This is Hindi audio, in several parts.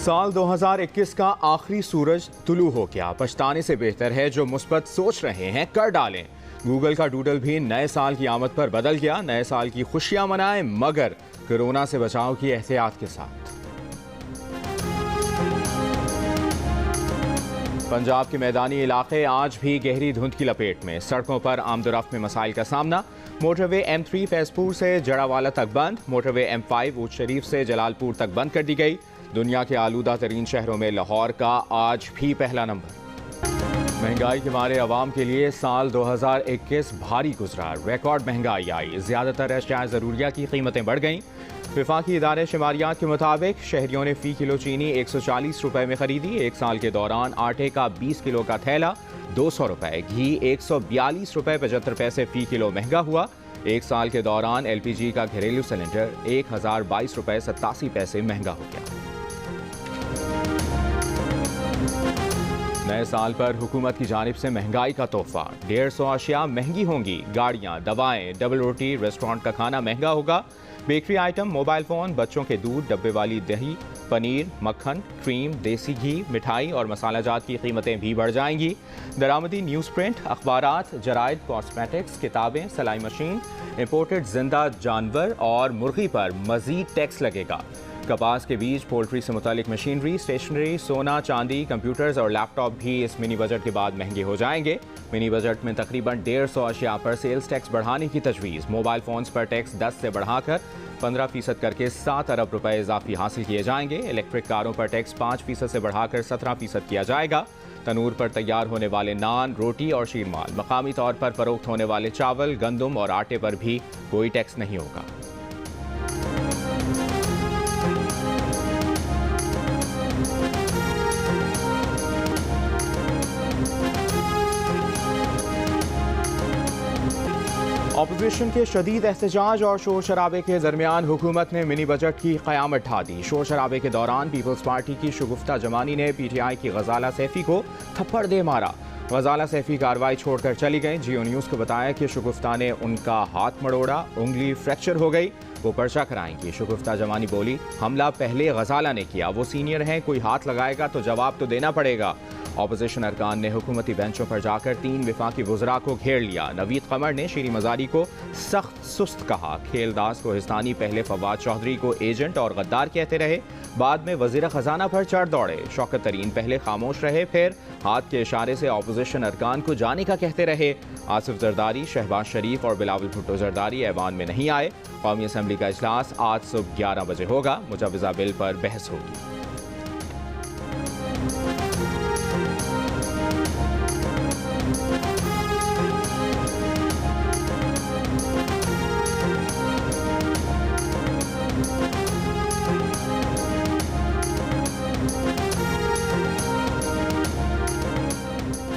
साल 2021 का आखिरी सूरज तुलू हो गया। पछताने से बेहतर है जो मुस्बत सोच रहे हैं कर डालें। गूगल का डूडल भी नए साल की आमद पर बदल गया। नए साल की खुशियां मनाएं मगर कोरोना से बचाव की एहतियात के साथ। पंजाब के मैदानी इलाके आज भी गहरी धुंध की लपेट में। सड़कों पर आमदोरफ्त में मसाइल का सामना। मोटरवे M3 फैजपुर से जड़ावाला तक बंद। मोटरवे M5 ऊट शरीफ से जलालपुर तक बंद कर दी गई। दुनिया के आलूदा तरीन शहरों में लाहौर का आज भी पहला नंबर। महंगाई के मारे अवाम के लिए साल 2021 भारी गुजरा। रिकॉर्ड महंगाई आई। ज्यादातर अशिया ज़रूरिया की कीमतें बढ़ गईं। विफाकी इदारे शुमारियात के मुताबिक शहरियों ने फ़ी किलो चीनी 140 रुपए में खरीदी। एक साल के दौरान आटे का 20 किलो का थैला 200 रुपए, घी 142 रुपए 75 पैसे फ़ी किलो महंगा हुआ। एक साल के दौरान LPG का घरेलू सिलेंडर 1022 रुपए 87 पैसे महंगा हो गया। नए साल पर हुकूमत की जानिब से महंगाई का तोहफा। 150 अशिया महंगी होंगी। गाड़ियां, दवाएं, डबल रोटी, रेस्टोरेंट का खाना महंगा होगा। बेकरी आइटम, मोबाइल फोन, बच्चों के दूध, डब्बे वाली दही, पनीर, मक्खन, क्रीम, देसी घी, मिठाई और मसालाजात की कीमतें भी बढ़ जाएंगी। दरामदी न्यूज़ प्रिंट, अखबारात, जराइद, कॉस्मेटिक्स, किताबें, सिलाई मशीन, इंपोर्टेड जिंदा जानवर और मुर्गी पर मजीद टैक्स लगेगा। कपास के बीज, पोल्ट्री से मुतालिक मशीनरी, स्टेशनरी, सोना, चांदी, कंप्यूटर्स और लैपटॉप भी इस मिनी बजट के बाद महंगे हो जाएंगे। मिनी बजट में तकरीबन 150 अशिया पर सेल्स टैक्स बढ़ाने की तजवीज़। मोबाइल फोन्स पर टैक्स 10 से बढ़ाकर 15% करके 7 अरब रुपए इजाफी हासिल किए जाएंगे। इलेक्ट्रिक कारों पर टैक्स 5% से बढ़ाकर 17% किया जाएगा। तनूर पर तैयार होने वाले नान, रोटी और शीरमाल, मकामी तौर पर फरोख्त होने वाले चावल, गंदम और आटे पर भी कोई टैक्स नहीं होगा। ऑपोजिशन के शदीद एहतजाज और शोर शराबे के दरमियान हुकूमत ने मिनी बजट की क़यामत ढा दी। शोर शराबे के दौरान पीपल्स पार्टी की शगुफ्ता जमानी ने PTI की गजाला सैफी को थप्पड़ दे मारा। गजाला सैफी कार्रवाई छोड़कर चली गई। जियो न्यूज़ को बताया कि शगुफ्ता ने उनका हाथ मड़ोड़ा, उंगली फ्रैक्चर हो गई, वो पर्चा कराएंगी। शगुफ्ता जमानी बोली, हमला पहले गजाला ने किया, वो सीनियर हैं, कोई हाथ लगाएगा तो जवाब तो देना पड़ेगा। ऑपोजिशन अरकान ने हुकूमती बेंचों पर जाकर 3 विफाकी वुज़रा को घेर लिया। नवीद कमर ने शीरी मजारी को सख्त सुस्त कहा। खेलदास कोहिस्तानी पहले फवाद चौधरी को एजेंट और गद्दार कहते रहे, बाद में वज़ीर ख़जाना पर चढ़ दौड़े। शौकत तरीन पहले खामोश रहे, फिर हाथ के इशारे से ऑपोजिशन अरकान को जाने का कहते रहे। आसिफ जरदारी, शहबाज शरीफ और बिलावल भुट्टो जरदारी ऐवान में नहीं आए। कौमी असम्बली का इजलास आज सुबह 11 बजे होगा। मुजव्वज़ा बिल पर बहस होगी।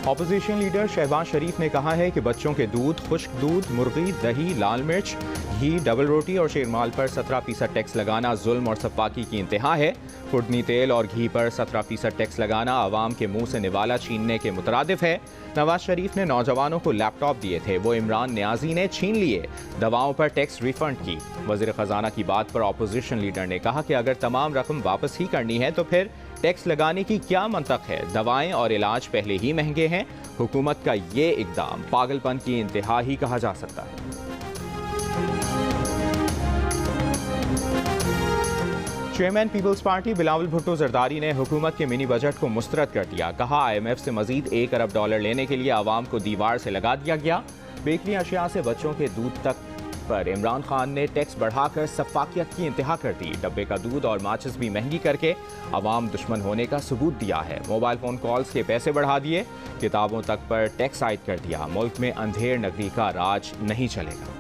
ऑपोजिशन लीडर शहबाज शरीफ ने कहा है कि बच्चों के दूध, खुश्क दूध, मुर्गी, दही, लाल मिर्च, घी, डबल रोटी और शेरमाल पर 17% टैक्स लगाना जुल्म और सफाकी की इंतहा है। खुर्दनी तेल और घी पर 17% टैक्स लगाना आवाम के मुंह से निवाला छीनने के मुतरादिफ है। नवाज शरीफ ने नौजवानों को लैपटॉप दिए थे, वो इमरान न्याजी ने छीन लिए। दवाओं पर टैक्स रिफंड की। वज़ीर ख़जाना की बात पर ऑपोजिशन लीडर ने कहा कि अगर तमाम रकम वापस ही करनी है तो फिर टैक्स लगाने की क्या मंतक है। दवाएं और इलाज पहले ही महंगे हैं। हुकूमत का ये इकदाम पागलपन की इंतहा ही कहा जा सकता है। Chairman Peoples Party Bilawal Bhutto Zardari ने हुकूमत के मिनी बजट को मुस्तरद कर दिया। कहा, IMF से मजीद $1 अरब लेने के लिए आवाम को दीवार से लगा दिया गया। बेकरी अशिया से बच्चों के दूध तक पर इमरान खान ने टैक्स बढ़ाकर सफाकियत की इंतहा कर दी। डब्बे का दूध और माचिस भी महंगी करके अवाम दुश्मन होने का सबूत दिया है। मोबाइल फोन कॉल्स के पैसे बढ़ा दिए। किताबों तक पर टैक्स आयद कर दिया। मुल्क में अंधेर नगरी का राज नहीं चलेगा।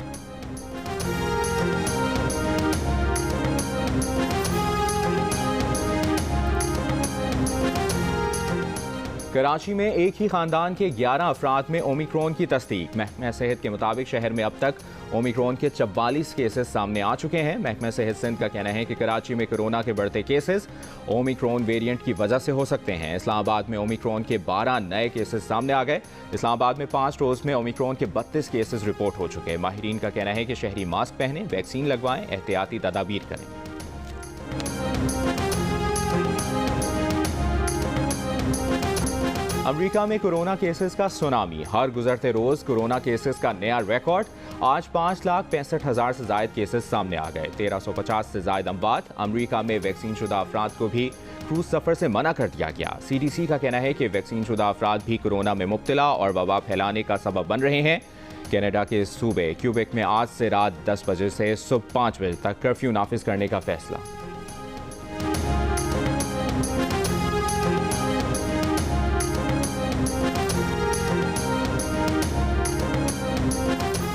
कराची में एक ही खानदान के 11 अफराद में ओमिक्रॉन की तस्दीक। महकमा सेहत के मुताबिक शहर में अब तक ओमिक्रॉन के 44 केसेस सामने आ चुके हैं। महकमा सेहत सिंध का कहना है कि कराची में कोरोना के बढ़ते केसेस ओमिक्रॉन वेरिएंट की वजह से हो सकते हैं। इस्लामाबाद में ओमिक्रॉन के 12 नए केसेस सामने आ गए। इस्लामाबाद में 5 रोज में ओमिक्रॉन के 32 केसेस रिपोर्ट हो चुके हैं। माहिरीन का कहना है कि शहरी मास्क पहनें, वैक्सीन लगवाएं, एहतियाती तदाबीर करें। अमेरिका में कोरोना केसेस का सुनामी, हर गुजरते रोज कोरोना केसेस का नया रिकॉर्ड। आज 5,65,000 से ज्यादा केसेस सामने आ गए। 1,350 से ज्यादा अमवात। अमेरिका में वैक्सीन शुदा अफराद को भी क्रूज सफर से मना कर दिया गया। CDC का कहना है कि वैक्सीन शुदा अफराद भी कोरोना में मुब्तला और वबा फैलाने का सबब बन रहे हैं। कनाडा के सूबे क्यूबेक में आज से रात 10 बजे से सुबह 5 बजे तक कर्फ्यू नाफिज करने का फैसला।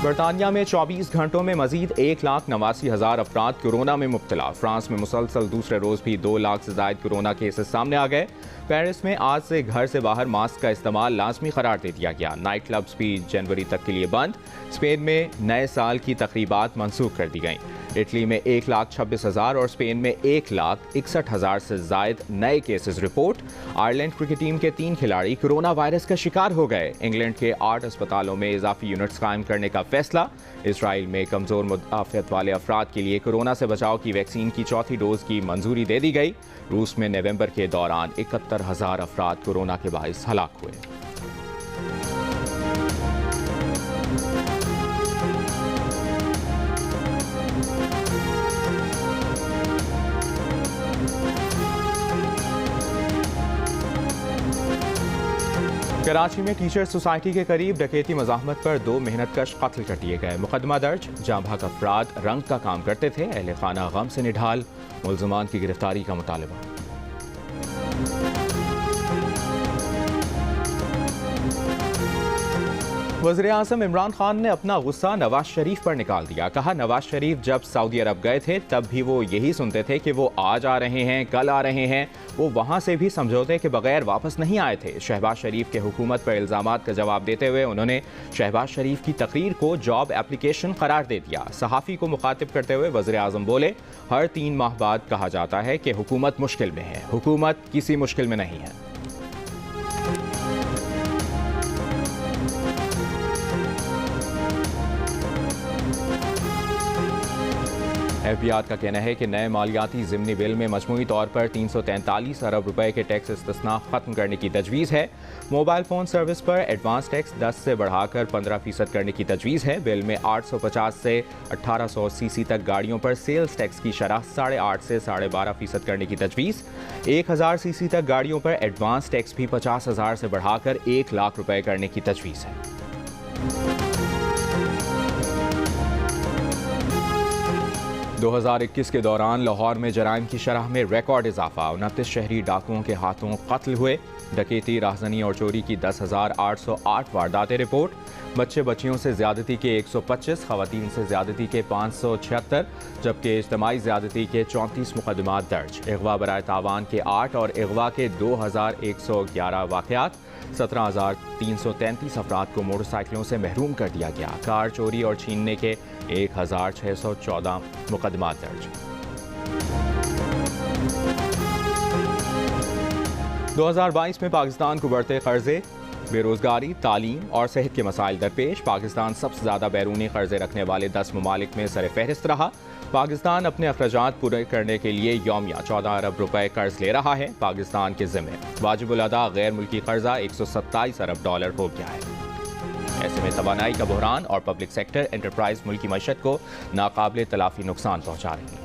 बरतानिया में 24 घंटों में मजीद 1,89,000 अफराद कोरोना में मुब्तला। फ्रांस में मुसलसल दूसरे रोज भी 2 लाख से ज्यादा कोरोना केसेस सामने आ गए। पेरिस में आज से घर से बाहर मास्क का इस्तेमाल लाजमी करार दे दिया गया। नाइट क्लब्स भी जनवरी तक के लिए बंद। स्पेन में नए साल की तकरीबात मनसूख कर दी गई। इटली में 1,26,000 और स्पेन में 1,61,000 से ज्यादा नए cases report. Ireland cricket team के 3 खिलाड़ी कोरोना वायरस का शिकार हो गए। इंग्लैंड के 8 अस्पतालों में इजाफी यूनिट्स कायम करने का फैसला। इसराइल में कमजोर मुदाफियत वाले अफराद के लिए कोरोना से बचाव की वैक्सीन की चौथी डोज की मंजूरी दे दी गई। रूस में नवंबर के दौरान 71,000 अफराद कोरोना के बाइस हलाक हुए। कराची में टीचर सोसाइटी के करीब डकैती मज़ाहमत पर 2 मेहनतकश कत्ल कर दिए गए। मुकदमा दर्ज। जांभाक अफराद रंग का काम करते थे। अहले खाना गम से निढाल। मुल्ज़िमान की गिरफ्तारी का मुतालबा। वज़ीर-ए-आज़म इमरान खान ने अपना गुस्सा नवाज शरीफ पर निकाल दिया। कहा, नवाज शरीफ जब सऊदी अरब गए थे तब भी वो यही सुनते थे कि वो आज आ रहे हैं, कल आ रहे हैं। वो वहाँ से भी समझौते के बगैर वापस नहीं आए थे। शहबाज शरीफ के हुकूमत पर इल्ज़ामात का जवाब देते हुए उन्होंने शहबाज शरीफ की तकरीर को जॉब एप्लीकेशन करार दे दिया। सहाफ़ी को मुखातिब करते हुए वज़ीर-ए-आज़म बोले, हर 3 माह बाद कहा जाता है कि हुकूमत मुश्किल में है। हुकूमत किसी मुश्किल में नहीं है। FBI का कहना है कि नए मालियाती ज़िमनी बिल में मजमूई तौर पर 343 अरब रुपए के टैक्स इस्तिस्ना खत्म करने की तजवीज़ है। मोबाइल फ़ोन सर्विस पर एडवांस टैक्स 10 से बढ़ाकर 15% करने की तजवीज़ है। बिल में 850 से 1800 सीसी तक गाड़ियों पर सेल्स टैक्स की शरह 8.5 से 12.5% करने की तजवीज़। 1000 सीसी तक गाड़ियों पर एडवांस टैक्स भी 50,000 से बढ़ाकर 1 लाख रुपए करने की तजवीज़ है। 2021 के दौरान लाहौर में जराइम की शरह में रिकॉर्ड इजाफा। 29 शहरी डाकुओं के हाथों कत्ल हुए। डकैती, राहजनी और चोरी की 10,808 वारदातें रिपोर्ट। बच्चे बच्चियों से ज्यादती के 125, खवातीन से ज्यादती के 576, जबकि इज्तमाई ज्यादती के 34 मुकदमात दर्ज। अगवा बराए तावान के 8 और अगवा के 2,111 वाक़यात। 17,333 अफराद को मोटरसाइकिलों से महरूम कर दिया गया। कार चोरी और छीनने के 1,614 मुकदमात दर्ज। 2022 में पाकिस्तान को बढ़ते कर्जे, बेरोजगारी, तालीम और सेहत के मसाइल दरपेश। पाकिस्तान सबसे ज़्यादा बैरूनी कर्जे रखने वाले 10 ममालिक में सर फहरिस्त रहा। पाकिस्तान अपने अखराजात पूरे करने के लिए यौमिया 14 अरब रुपए कर्ज ले रहा है। पाकिस्तान के ज़िम्मे वाजिबुल अदा गैर मुल्की कर्जा 127 अरब डॉलर हो गया है। ऐसे में तवानाई का बहरान और पब्लिक सेक्टर एंटरप्राइज मुल्की मईशत को नाकाबिले तलाफी नुकसान पहुँचा रही है।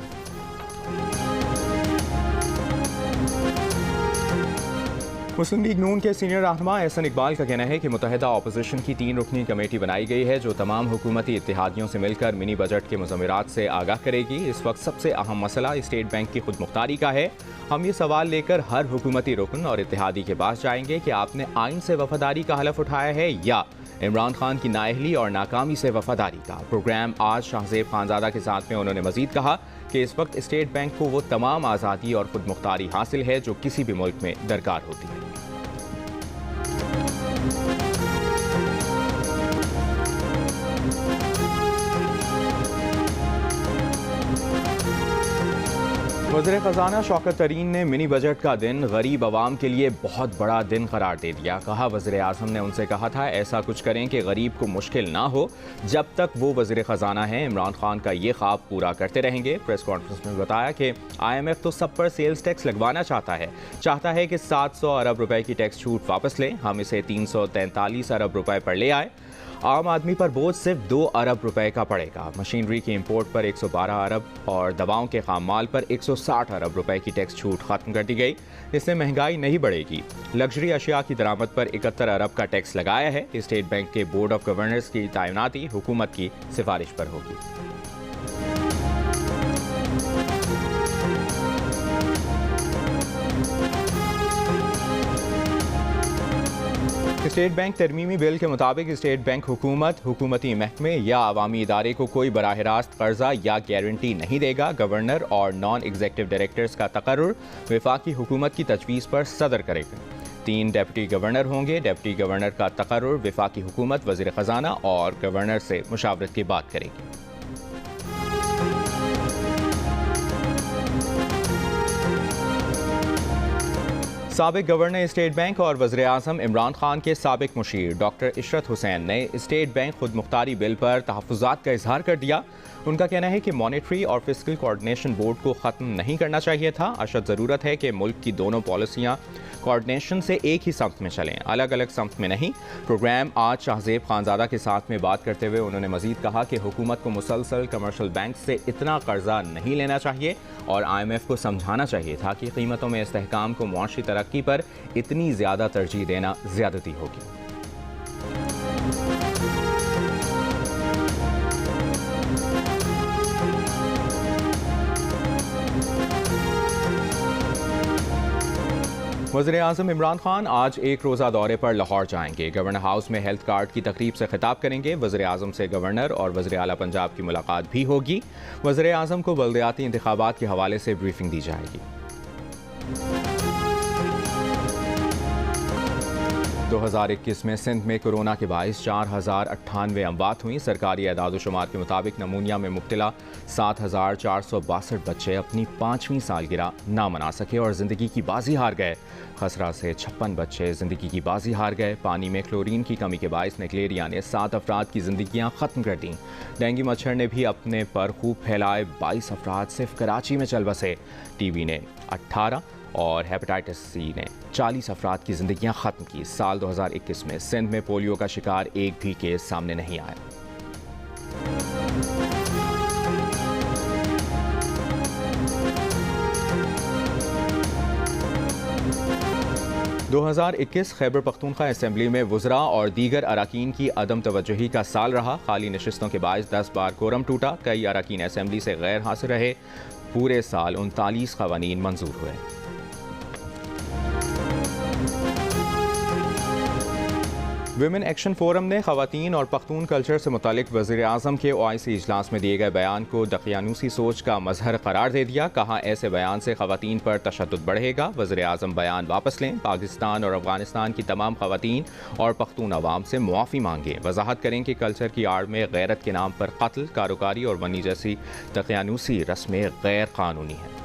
मुस्लिम लीग नून के सीनियर रहनुमा एहसन इकबाल का कहना है कि मुत्तहिदा अपोजिशन की 3 रुकनी कमेटी बनाई गई है जो तमाम हुकूमती इत्तेहादियों से मिलकर मिनी बजट के मुज़म्मिरात से आगाह करेगी। इस वक्त सबसे अहम मसला स्टेट बैंक की खुद मुख्तारी का है। हम ये सवाल लेकर हर हुकूमती रुकन और इत्तेहादी के पास जाएंगे कि आपने आइन से वफादारी का हलफ उठाया है या इमरान खान की नाअहली और नाकामी से वफादारी का। प्रोग्राम आज शाहजेब खानजादा के साथ में उन्होंने मजीद कहा कि इस वक्त स्टेट बैंक को वो तमाम आज़ादी और खुद मुख्तारी हासिल है जो किसी भी मुल्क में दरकार होती है। वज़ीर ख़ज़ाना शौकत तरीन ने मिनी बजट का दिन गरीब आवाम के लिए बहुत बड़ा दिन करार दे दिया। कहा, वज़ीर आज़म ने उनसे कहा था ऐसा कुछ करें कि गरीब को मुश्किल ना हो। जब तक वो वज़ीर ख़ज़ाना हैं, इमरान खान का ये ख्वाब पूरा करते रहेंगे। प्रेस कॉन्फ्रेंस में बताया कि IMF तो सब पर सेल्स टैक्स लगवाना चाहता है कि 700 अरब रुपए की टैक्स छूट वापस लें। हम इसे 343 अरब रुपए पर ले आए। आम आदमी पर बोझ सिर्फ 2 अरब रुपए का पड़ेगा। मशीनरी की इंपोर्ट पर 112 अरब और दवाओं के खाम माल पर 160 अरब रुपए की टैक्स छूट खत्म कर दी गई। इससे महंगाई नहीं बढ़ेगी। लग्जरी अशिया की दरामद पर 71 अरब का टैक्स लगाया है। स्टेट बैंक के बोर्ड ऑफ गवर्नर्स की तैनाती हुकूमत की सिफारिश पर होगी। स्टेट बैंक तरमीमी बिल के मुताबिक स्टेट बैंक हुकूमती महकमे या अवामी इदारे को कोई बराह रास्त कर्जा या गारंटी नहीं देगा। गवर्नर और नॉन एग्जीक्यूटिव डायरेक्टर्स का तकर्रुर वफाकी हुकूमत की तजवीज़ पर सदर करेगा। 3 डिप्टी गवर्नर होंगे। डिप्टी गवर्नर का तकर्रुर वफाकी हुकूमत वज़ीर ख़ज़ाना और गवर्नर से मुशावरत की बात करेगी। साबिक गवर्नर स्टेट बैंक और वज़ीर आज़म इमरान खान के साबिक मुशीर डॉक्टर इशरत हुसैन ने स्टेट बैंक खुद मुख्तारी बिल पर तहफ़्फ़ुज़ात का इजहार कर दिया। उनका कहना है कि मॉनेटरी और फिस्कल कोऑर्डिनेशन बोर्ड को ख़त्म नहीं करना चाहिए था। अशद ज़रूरत है कि मुल्क की दोनों पॉलिसियाँ कोऑर्डिनेशन से एक ही समत में चलें, अलग अलग समत में नहीं। प्रोग्राम आज शाहजेब खानज़ादा के साथ में बात करते हुए उन्होंने मज़ीद कहा कि हुकूमत को मुसलसल कमर्शल बैंक से इतना कर्जा नहीं लेना चाहिए और IMF को समझाना चाहिए था कि कीमतों में इस्तेहकाम को मुआशी तरक्की पर इतनी ज़्यादा तरजीह देना ज़्यादती होगी। वज़ीर आज़म इमरान खान आज एक रोज़ा दौरे पर लाहौर जाएंगे। गवर्नर हाउस में हेल्थ कार्ड की तकरीब से खिताब करेंगे। वज़ीर आज़म से गवर्नर और वज़ीर आला पंजाब की मुलाकात भी होगी। वज़ीर आज़म को बल्दियाती इंतखाबात के हवाले से ब्रीफिंग दी जाएगी। 2021 में सिंध में कोरोना के बाइस 4098 अमवात हुई। सरकारी एदाद-ओ-शुमार के मुताबिक नमूनिया में मुब्तला 7462 बच्चे अपनी 5वीं सालगिरह ना मना सके और ज़िंदगी की बाजी हार गए। खसरा से 56 बच्चे ज़िंदगी की बाजी हार गए। पानी में क्लोरीन की कमी के बाइस निकलेरिया ने 7 अफराद की ज़िंदगियाँ ख़त्म कर दी। डेंगू मच्छर ने भी अपने पर खूब फैलाए 22 अफराद सिर्फ कराची में चल बसे। TB ने 18 और हेपेटाइटिस C ने 40 अफराद की ज़िंदगियाँ ख़त्म की। साल 2021 में सिंध में पोलियो का शिकार एक भी केस सामने नहीं आया। 2021 खैबर पख्तूनख्वा असम्बली में वुज़रा और दीगर अराकीन की अदम तवज्जुही का साल रहा। खाली नशिस्तों के बायस 10 बार कोरम टूटा। कई अराकीन असम्बली से गैर हासिल रहे। पूरे साल 39 क़वानीन मंजूर हुए। विमेन एक्शन फोरम ने ख़वातीन और पख्तून कल्चर से मुतालिक वज़ीर आज़म के OIC इजलास में दिए गए बयान को दकियानूसी सोच का मजहर करार दे दिया। कहा, ऐसे बयान से ख़वातीन पर तशद्दुद बढ़ेगा। वज़ीर आज़म बयान वापस लें। पाकिस्तान और अफगानिस्तान की तमाम ख़वातीन और पख्तून अवाम से मुआफ़ी मांगें। वजाहत करें कि कल्चर की आड़ में गैरत के नाम पर कत्ल, कारोकारी और मनी जैसी दकियानूसी रस्में गैर कानूनी हैं।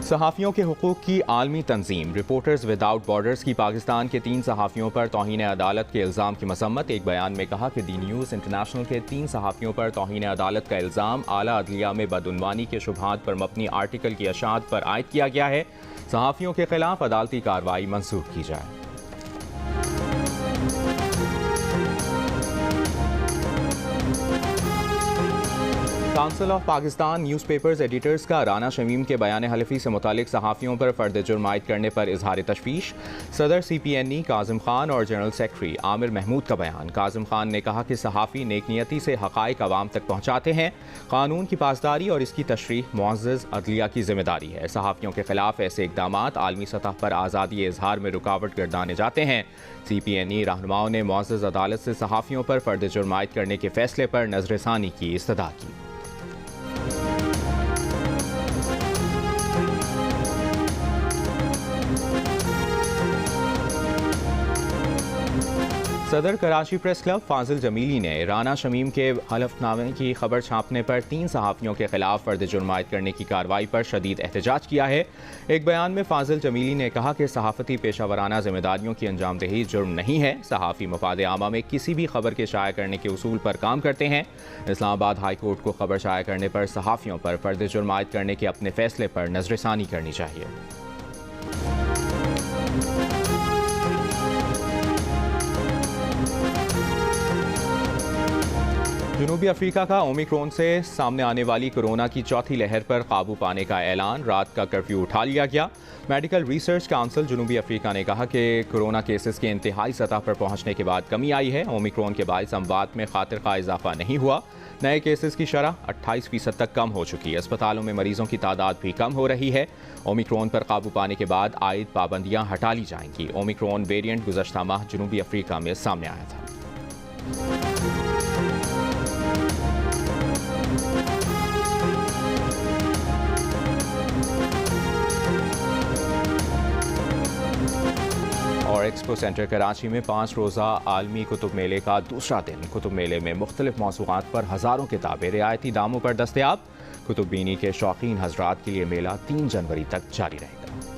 सहाफ़ियों के हुकूक़ की आलमी तंजीम रिपोर्टर्स विदाउट बॉर्डर्स की पाकिस्तान के 3 सहाफ़ियों पर तौहीन अदालत के इल्ज़ाम की मसम्मत। एक बयान में कहा कि दी न्यूज़ इंटरनेशनल के 3 सहाफ़ियों पर तौहीन अदालत का इल्ज़ाम आला अदलिया में बदउनवानी के शुबहात पर मबनी आर्टिकल की अशात पर आयद किया गया है। सहाफ़ियों के खिलाफ अदालती कार्रवाई मंसूख की जाए। Council of Pakistan newspapers editors का राना शमीम के बयान हलफी से मुतालिक सहाफ़ियों पर फ़र्द जुर्म आयद करने पर इजहार तशवीश। सदर CPNE काजिम खान और जनरल सेक्रेटरी आमिर महमूद का बयान। काजिम खान ने कहा कि सहाफ़ी नेकनियती से हक़ाइक़ अवाम तक पहुँचाते हैं। कानून की पासदारी और इसकी तशरीह मुअज़्ज़ज़ अदलिया की जिम्मेदारी है। सहाफ़ियों के खिलाफ ऐसे इक़दामात आलमी सतह पर आज़ादी इजहार में रुकावट गर्दाने जाते हैं। CPNE रहनुमाओं ने मुअज़्ज़ज़ अदालत से सहाफ़ियों पर फ़र्द जुर्म आयद करने के फ़ैसले पर नज़रसानी की इस्तदा की। सदर कराची प्रेस क्लब फाजिल जमीली ने राना शमीम के हलफनामे की खबर छापने पर 3 सहाफ़ियों के खिलाफ फर्द जुर्म आयद करने की कार्रवाई पर शदीद एहतजाज किया है। एक बयान में फाजिल जमीली ने कहा कि सहाफ़ती पेशावराना जिम्मेदारियों की अंजामदही जुर्म नहीं है। सहाफ़ी मफाद आमा में किसी भी खबर के शाया करने के उसूल पर काम करते हैं। इस्लामाबाद हाई कोर्ट को खबर शाया करने पर सहाफ़ियों पर फर्द जुर्म आयद करने के अपने फैसले पर नजरसानी करनी चाहिए। जनूबी अफ्रीका का ओमिक्रॉन से सामने आने वाली कोरोना की चौथी लहर पर काबू पाने का ऐलान, रात का कर्फ्यू उठा लिया गया। मेडिकल रिसर्च काउंसिल जनूबी अफ्रीका ने कहा कि कोरोना केसेस के इंतहाई सतह पर पहुंचने के बाद कमी आई है। ओमिक्रॉन के बायस अमवात में खातिर खा इजाफा नहीं हुआ। नए केसेस की शरह 28% तक कम हो चुकी है। अस्पतालों में मरीजों की तादाद भी कम हो रही है। ओमिक्रॉन पर काबू पाने के बाद आयद पाबंदियां हटा ली जाएंगी। ओमिक्रॉन वेरिएंट गुज़श्ता माह जनूबी अफ्रीका में सामने आया था। और एक्सपो सेंटर कराची में 5 रोज़ा आलमी कुतुब मेले का दूसरा दिन। कुतुब मेले में मुख्तलिफ मौज़ूआत पर हज़ारों किताबें रियायती दामों पर दस्तयाब। कुतुब बीनी के शौकीन हजरात के लिए मेला 3 जनवरी तक जारी रहेगा।